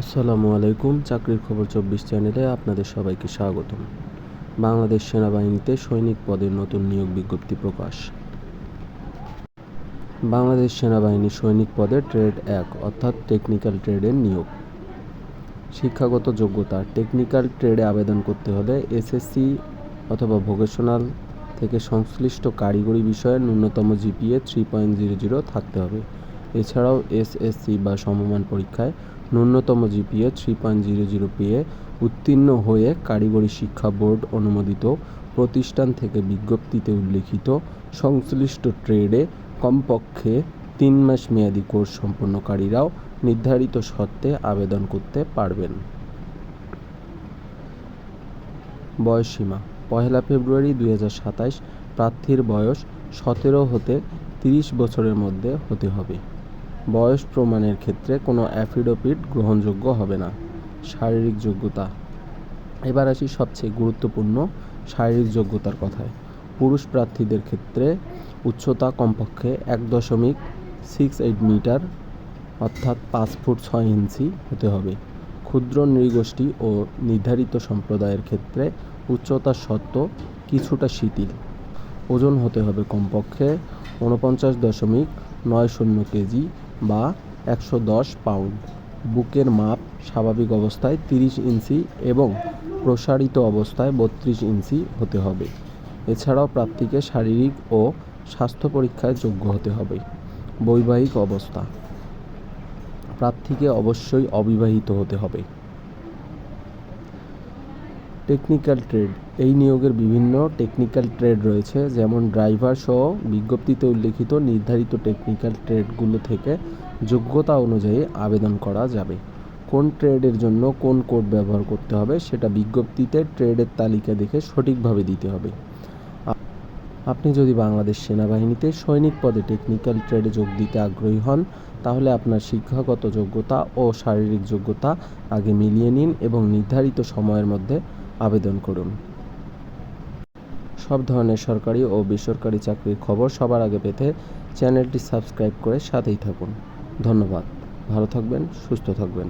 আসসালামু আলাইকুম। চাকরির খবর ২৪ চ্যানেলে আপনাদের সবাইকে স্বাগতম। বাংলাদেশ সেনাবাহিনীতে সৈনিক পদের নতুন নিয়োগ বিজ্ঞপ্তি প্রকাশ। বাংলাদেশ সেনাবাহিনী সৈনিক পদে ট্রেড ১ অর্থাৎ টেকনিক্যাল ট্রেডের নিয়োগ। শিক্ষাগত যোগ্যতা: টেকনিক্যাল ট্রেডে আবেদন করতে হলে এসএসসি অথবা ভোকেশনাল থেকে সংশ্লিষ্ট কারিগরি বিষয়ে ন্যূনতম জিপিএ 3.00 থাকতে হবে। এছাড়াও এসএসসি বা সমমান পরীক্ষায় ন্যূনতম জিপিএ 3.00 পেয়ে উত্তীর্ণ হয়ে কারিগরি শিক্ষা বোর্ড অনুমোদিত প্রতিষ্ঠান থেকে বিজ্ঞপ্তিতে উল্লিখিত সংশ্লিষ্ট ট্রেডে কমপক্ষে ৩ মাস মেয়াদী কোর্স সম্পন্নকারীরাও নির্ধারিত শর্তে আবেদন করতে পারবেন। বয়সসীমা: ১ ফেব্রুয়ারি ২০২৭। প্রার্থীর বয়স ১৭ হতে ৩০ বছরের মধ্যে হতে হবে। বয়স প্রমাণের ক্ষেত্রে কোনো অ্যাফিডেভিট গ্রহণযোগ্য হবে না। শারীরিক যোগ্যতা: এবার আসি সবচেয়ে গুরুত্বপূর্ণ শারীরিক যোগ্যতার কথায়। পুরুষ প্রার্থীদের ক্ষেত্রে উচ্চতা কমপক্ষে ১.68 মিটার অর্থাৎ ৫ ফুট ৬ ইঞ্চি হতে হবে। ক্ষুদ্র নৃগোষ্ঠী ও নির্ধারিত সম্প্রদায়ের ক্ষেত্রে উচ্চতার শর্ত কিছুটা শিথিল। ওজন হতে হবে কমপক্ষে ৪৯.৯০ কেজি বা ১১০ পাউন্ড। বুকের মাপ স্বাভাবিক অবস্থায় ৩০ ইঞ্চি এবং প্রসারিত অবস্থায় ৩২ ইঞ্চি হতে হবে। এছাড়াও প্রার্থীকে শারীরিক ও স্বাস্থ্য পরীক্ষায় যোগ্য হতে হবে। বৈবাহিক অবস্থা: প্রার্থীকে অবশ্যই অবিবাহিত হতে হবে। টেকনিক্যাল ট্রেড: এই নিয়োগের বিভিন্ন টেকনিক্যাল ট্রেড রয়েছে, যেমন ড্রাইভার সহ বিজ্ঞপ্তিতে উল্লিখিত নির্ধারিত টেকনিক্যাল ট্রেডগুলো থেকে যোগ্যতা অনুযায়ী আবেদন করা যাবে। কোন ট্রেডের জন্য কোন কোড ব্যবহার করতে হবে সেটা বিজ্ঞপ্তিতে ট্রেডের তালিকা দেখে সঠিকভাবে দিতে হবে। আপনি যদি বাংলাদেশ সেনাবাহিনীতে সৈনিক পদে টেকনিক্যাল ট্রেডে যোগ দিতে আগ্রহী হন, তাহলে আপনার শিক্ষাগত যোগ্যতা ও শারীরিক যোগ্যতা আগে মিলিয়ে নিন এবং নির্ধারিত সময়ের মধ্যে আবেদন করুন। সব ধরনের সরকারি ও বেসরকারি চাকরির খবর সবার আগে পেতে চ্যানেলটি সাবস্ক্রাইব করে সাথেই থাকুন। ধন্যবাদ। ভালো থাকবেন, সুস্থ থাকবেন।